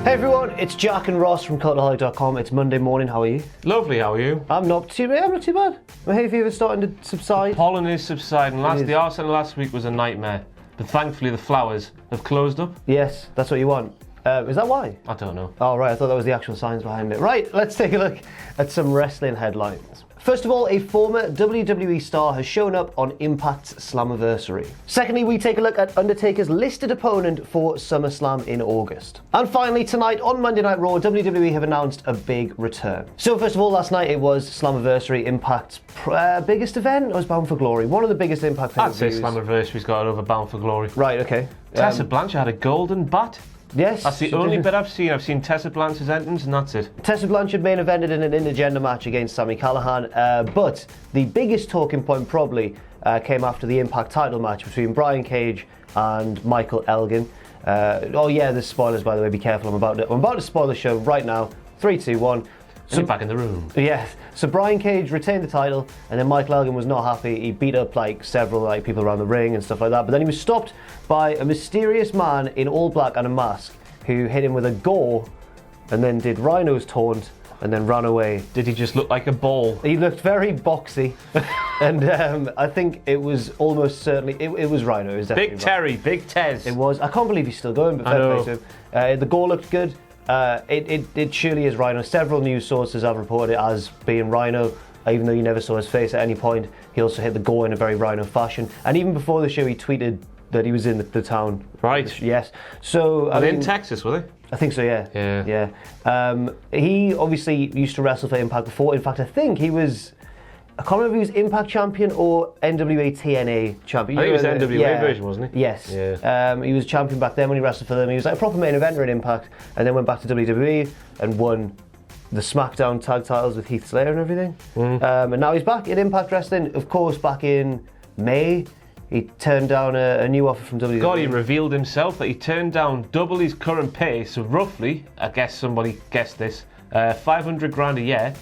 Hey everyone, it's Jack and Ross from Cultaholic.com. It's Monday morning, how are you? Lovely, how are you? I'm not too bad. My hay fever's starting to subside. Pollen is subsiding. The Arsenal last week was a nightmare, but thankfully the flowers have closed up. Yes, that's what you want. Is that why? I don't know. Oh right, I thought that was the actual science behind it. Right, let's take a look at some wrestling headlines. First of all, a former WWE star has shown up on Impact's Slammiversary. Secondly, we take a look at Undertaker's listed opponent for SummerSlam in August. And finally, tonight on Monday Night Raw, WWE have announced a big return. So first of all, last night it was Slammiversary, Impact's biggest event. It was Bound for Glory, one of the biggest Impact pay-per-views. I'd say Slammiversary's got it over Bound for Glory. Right, okay. Tessa Blanchard had a golden bat. Yes. That's the only bit I've seen. I've seen Tessa Blanchard's entrance and that's it. Tessa Blanchard main evented in an intergender match against Sami Callihan, but the biggest talking point probably came after the Impact title match between Brian Cage and Michael Elgin. Oh yeah, there's spoilers by the way, be careful, I'm about to spoil the show right now. 3, 2, 1. So back in the room. Yes. So Brian Cage retained the title, and then Michael Elgin was not happy. He beat up several people around the ring and stuff like that. But then he was stopped by a mysterious man in all black and a mask who hit him with a gore, and then did Rhino's taunt, and then ran away. Did he just look like a ball? He looked very boxy, and I think it was almost certainly it was Rhino. It was definitely Big Terry, Big Tez. It was. I can't believe he's still going. But fair play to him. The gore looked good. It surely is Rhino. Several news sources have reported it as being Rhino, even though you never saw his face at any point. He also hit the gore in a very Rhino fashion. And even before the show, he tweeted that he was in the town. Right. Yes. So Are they in Texas, were they? I think so, yeah. Yeah. He obviously used to wrestle for Impact before. In fact, I think he was... I can't remember if he was Impact champion or NWA TNA champion. I think he was the NWA version, wasn't he? Yes. Yeah. He was champion back then when he wrestled for them. He was like a proper main eventer in Impact, and then went back to WWE and won the SmackDown tag titles with Heath Slater and everything. And now he's back in Impact Wrestling. Of course, back in May, he turned down a new offer from WWE. God, he revealed himself that he turned down double his current pay, so roughly, I guess somebody guessed this, 500 grand a year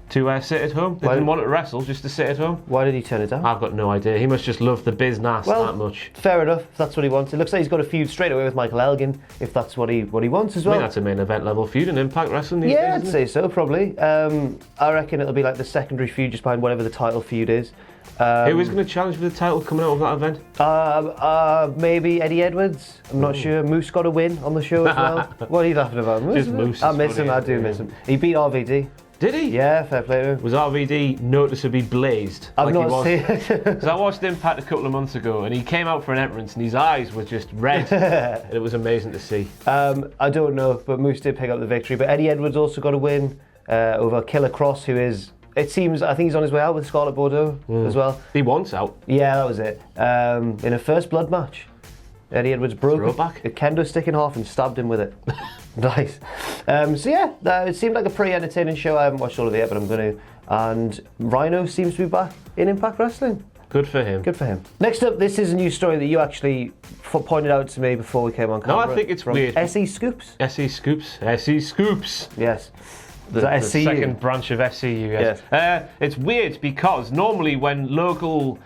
to sit at home. They didn't want to wrestle, just to sit at home. Why did he turn it down? I've got no idea. He must just love the business that much. Fair enough, if that's what he wants. It looks like he's got a feud straight away with Michael Elgin, if that's what he wants as well. I think that's a main event level feud in Impact Wrestling these days, I'd say so, probably. I reckon it'll be like the secondary feud just behind whatever the title feud is. Who is going to challenge for the title coming out of that event? Maybe Eddie Edwards. I'm not sure. Moose got a win on the show as well. What are you laughing about? Just Moose. I miss him, I do miss him. He beat RVD. Did he? Yeah, fair play to him. Was RVD noticeably blazed? I've not seen it. Because I watched Impact a couple of months ago and he came out for an entrance and his eyes were just red. And it was amazing to see. I don't know, but Moose did pick up the victory. But Eddie Edwards also got a win over Killer Cross, who is... It seems, I think he's on his way out with Scarlett Bordeaux as well. He wants out. Yeah, that was it. In a first blood match, Eddie Edwards broke a kendo stick in half and stabbed him with it. Nice. So yeah, it seemed like a pretty entertaining show. I haven't watched all of it yet, but I'm going to. And Rhino seems to be back in Impact Wrestling. Good for him. Good for him. Next up, this is a news story that you actually pointed out to me before we came on camera. No, I think it's weird. SE Scoops? SE Scoops. SE Scoops. Yes. The second branch of SCU, yes. It's weird because normally when local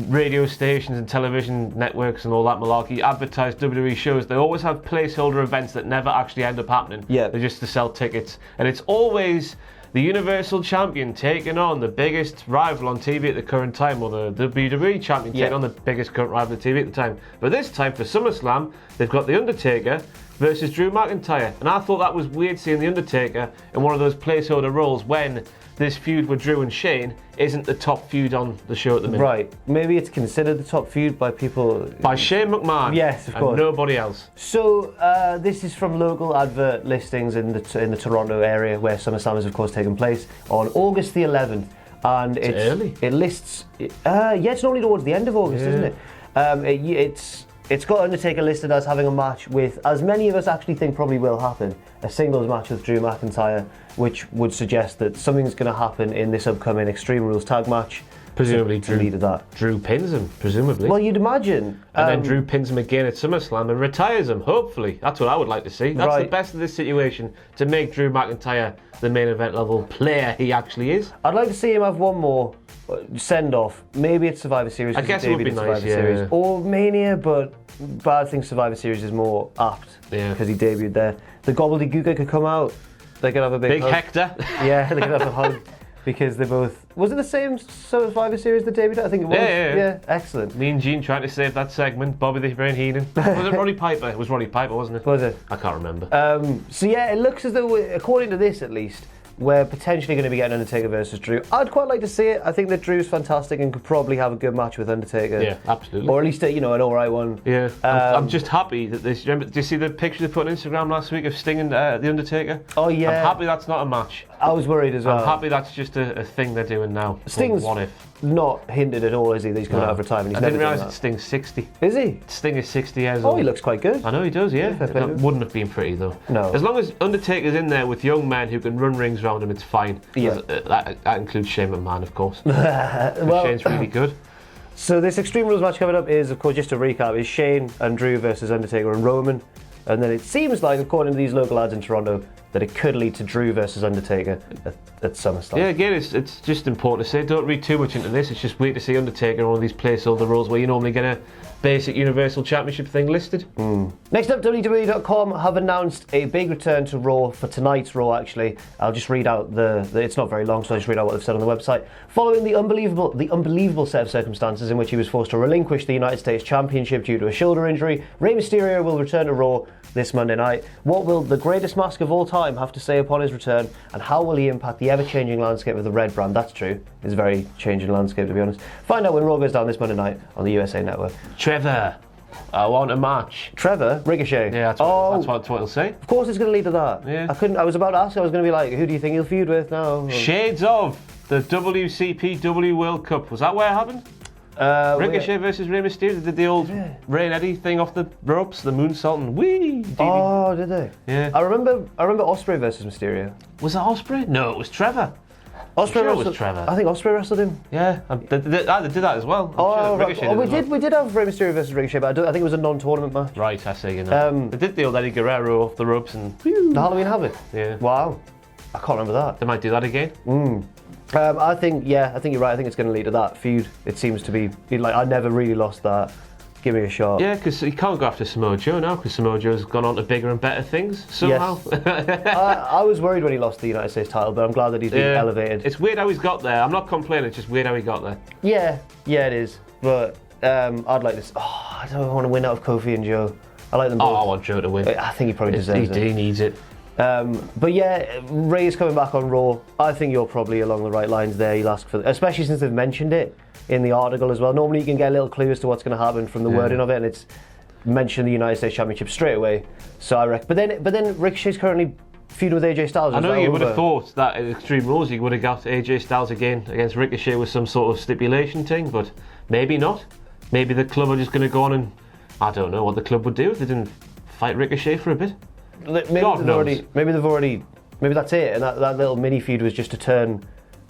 radio stations and television networks and all that malarkey advertise WWE shows, they always have placeholder events that never actually end up happening. Yeah. They're just to sell tickets. And it's always the Universal Champion taking on the biggest rival on TV at the current time, or the WWE Champion taking on the biggest current rival on TV at the time. But this time for SummerSlam, they've got the Undertaker versus Drew McIntyre. And I thought that was weird seeing the Undertaker in one of those placeholder roles when this feud with Drew and Shane isn't the top feud on the show at the minute. Right. Maybe it's considered the top feud by people... By Shane McMahon. Yes, of course. And nobody else. So, this is from local advert listings in the Toronto area where SummerSlam has, of course, taken place on August the 11th. And it's early. It lists... it's normally towards the end of August, isn't it? It's got Undertaker listed as having a match with, as many of us actually think probably will happen, a singles match with Drew McIntyre, which would suggest that something's going to happen in this upcoming Extreme Rules tag match. Presumably deleted that. Drew pins him, presumably. Well, you'd imagine. And then Drew pins him again at SummerSlam and retires him, hopefully. That's what I would like to see. That's the best of this situation, to make Drew McIntyre the main event level player he actually is. I'd like to see him have one more send-off. Maybe it's Survivor Series. I guess it would be nice, yeah. Or Mania, but I think Survivor Series is more apt because he debuted there. The gobbledygooker could come out. They could have a big hug. Hector. Yeah, they could have a hug. Because they both... Was it the same Survivor Series that debuted? I think it was. Yeah, excellent. Me and Gene trying to save that segment. Bobby the Brain Heenan. Was it Roddy Piper? It was Roddy Piper, wasn't it? Was it? I can't remember. So yeah, it looks as though, according to this at least, we're potentially going to be getting Undertaker versus Drew. I'd quite like to see it. I think that Drew's fantastic and could probably have a good match with Undertaker. Yeah, absolutely. Or at least, an alright one. Yeah. I'm just happy that this... Remember, did you see the picture they put on Instagram last week of Sting and The Undertaker? Oh, yeah. I'm happy that's not a match. I was worried as well. I'm happy that's just a thing they're doing now. Sting's what if? Not hinted at all, is he? That he's coming out of retirement. I didn't realise that Sting's 60. Is he? Sting is 60 years old. Oh, he looks quite good. I know he does, yeah. That wouldn't have been pretty, though. No. As long as Undertaker's in there with young men who can run rings around him, it's fine. Yeah. That includes Shane McMahon, of course. Shane's really good. So this Extreme Rules match coming up is, of course, just to recap, is Shane and Drew versus Undertaker and Roman. And then it seems like, according to these local ads in Toronto, that it could lead to Drew versus Undertaker at SummerSlam. Yeah, again, it's just important to say, don't read too much into this. It's just wait to see Undertaker on all these placeholder roles where you normally get a basic Universal Championship thing listed. Next up, WWE.com have announced a big return to Raw for tonight's Raw, actually. I'll just read out it's not very long, so I'll just read out what they've said on the website. Following the unbelievable set of circumstances in which he was forced to relinquish the United States Championship due to a shoulder injury, Rey Mysterio will return to Raw this Monday night. What will the greatest mask of all time have to say upon his return, and how will he impact the ever-changing landscape of the red brand? That's true. It's a very changing landscape, to be honest. Find out when Raw goes down this Monday night on the USA Network. Trevor, I want a match. Trevor? Ricochet? Yeah, that's what it'll say. Of course it's going to lead to that. Yeah. I was about to ask, I was going to be like, who do you think he'll feud with now? Shades of the WCPW World Cup. Was that where it happened? Ricochet versus Rey Mysterio. They did the old Ray and Eddie thing off the ropes, the moonsault and whee. Oh, did they? Yeah. I remember Ospreay versus Mysterio. Was that Ospreay? No, it was Trevor. Ospreay was Trevor. I think Ospreay wrestled him. Yeah, they did that as well. We did have Rey Mysterio versus Ricochet, but I think it was a non-tournament match. Right, I see. They did the old Eddie Guerrero off the ropes and the Halloween Havoc. Yeah. Wow. I can't remember that. They might do that again. I think you're right. I think it's going to lead to that feud. It seems to be like, I never really lost that. Give me a shot. Yeah, because you can't go after Samoa Joe now, because Samoa Joe's gone on to bigger and better things somehow. Yes. I was worried when he lost the United States title, but I'm glad that he's been elevated. It's weird how he's got there. I'm not complaining, it's just weird how he got there. Yeah, it is. But I'd like this. I don't want to win out of Kofi and Joe. I like them both. I want Joe to win. I think he probably deserves it. He needs it. But yeah, Ray's coming back on Raw. I think you're probably along the right lines there. You'll ask for, especially since they've mentioned it in the article as well. Normally you can get a little clue as to what's going to happen from the wording of it, and it's mentioned the United States Championship straight away. So I reckon. But then Ricochet's currently feuding with AJ Styles. I know you would have thought that at Extreme Rules you would have got AJ Styles again against Ricochet with some sort of stipulation thing, but maybe not. Maybe the club are just going to go on and I don't know what the club would do if they didn't fight Ricochet for a bit. Maybe that's it, and that little mini feud was just to turn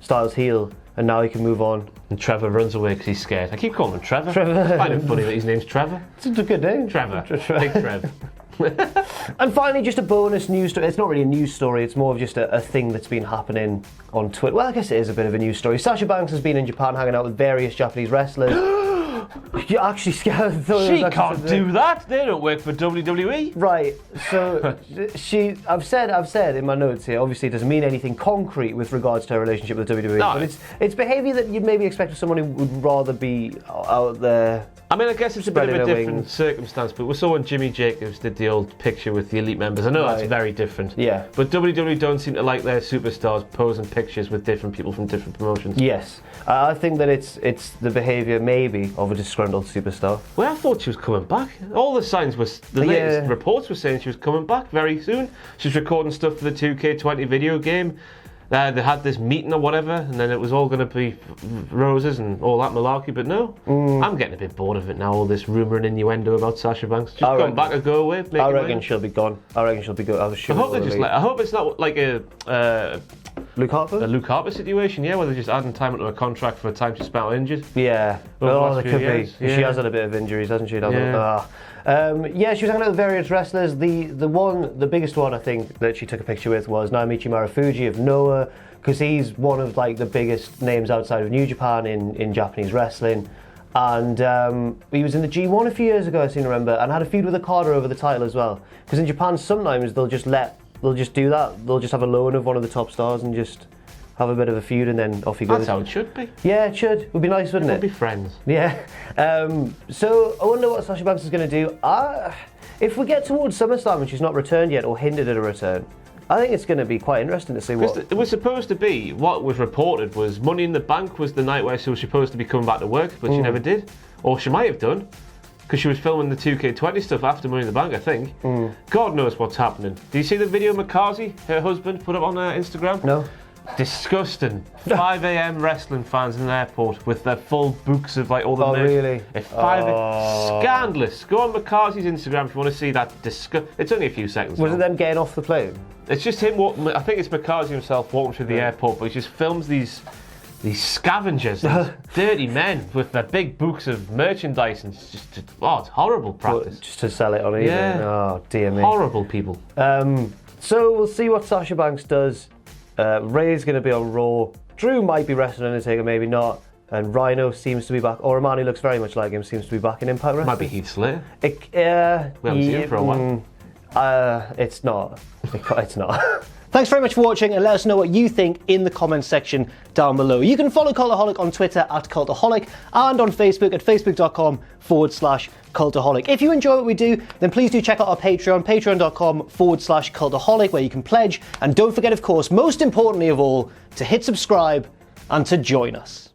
Styles heel, and now he can move on. And Trevor runs away because he's scared. I keep calling him Trevor. I find it funny that his name's Trevor. It's a good name. Trevor. Big Trev. And finally, just a bonus news story. It's not really a news story, it's more of just a thing that's been happening on Twitter. Well, I guess it is a bit of a news story. Sasha Banks has been in Japan hanging out with various Japanese wrestlers. You're actually scared. She can't do that. They don't work for WWE. Right. So I've said in my notes here. Obviously, it doesn't mean anything concrete with regards to her relationship with WWE. No. But it's behaviour that you'd maybe expect of someone who would rather be out there. I mean, I guess it's a bit of a different circumstance, but we saw when Jimmy Jacobs did the old picture with the elite members. I know that's very different. Yeah. But WWE don't seem to like their superstars posing pictures with different people from different promotions. Yes. I think that it's the behaviour maybe of a disgruntled superstar. Well, I thought she was coming back. All the signs was the latest reports were saying she was coming back very soon. She was recording stuff for the 2K20 video game. They had this meeting or whatever, and then it was all going to be roses and all that malarkey. But no, I'm getting a bit bored of it now. All this rumour and innuendo about Sasha Banks. Just come back or go away. I reckon she'll be gone. I reckon she'll be good. I hope it's not like a Luke Harper? A Luke Harper situation, yeah, where they're just adding time into a contract for a time she spent on injured. Yeah. Well, There could be. Yeah. She has had a bit of injuries, hasn't she? Yeah. Yeah, she was hanging out with various wrestlers. The biggest one I think that she took a picture with was Naomichi Marufuji of Noah, because he's one of like the biggest names outside of New Japan in Japanese wrestling. And he was in the G1 a few years ago, I seem to remember, and had a feud with Okada over the title as well. Because in Japan, sometimes they'll just do that. They'll just have a loan of one of the top stars and just have a bit of a feud, and then off he goes. That's how it should be. Yeah, it should. It would be nice, wouldn't it? We'll be friends. Yeah. So I wonder what Sasha Banks is going to do. If we get towards SummerSlam and she's not returned yet or hinted at a return, I think it's going to be quite interesting to see what... It was supposed to be, what was reported was Money in the Bank was the night where she was supposed to be coming back to work, but she never did. Or she might have done, because she was filming the 2K20 stuff after Money in the Bank, I think. God knows what's happening. Do you see the video McCarthy, her husband, put up on her Instagram? No. Disgusting. 5 a.m. wrestling fans in an airport with their full books of like all the merch. Really? At 5 scandalous. Go on McCarthy's Instagram if you want to see that It's only a few seconds. Was it them getting off the plane? It's just him walking. I think it's McCarthy himself walking through the airport, but he just films these scavengers, these dirty men with their big books of merchandise, and it's horrible practice. Just to sell it on eBay. Yeah. Oh dear me. Horrible people. So we'll see what Sasha Banks does. Ray's going to be on Raw. Drew might be wrestling Undertaker, maybe not. And Rhino seems to be back. Or Romani looks very much like him, seems to be back in Impact Wrestling. Might be Heath Slater. We haven't seen him for a while. It's not. It's not. Thanks very much for watching, and let us know what you think in the comments section down below. You can follow Cultaholic on Twitter @Cultaholic and on Facebook at facebook.com/Cultaholic. If you enjoy what we do, then please do check out our Patreon, patreon.com/Cultaholic, where you can pledge. And don't forget, of course, most importantly of all, to hit subscribe and to join us.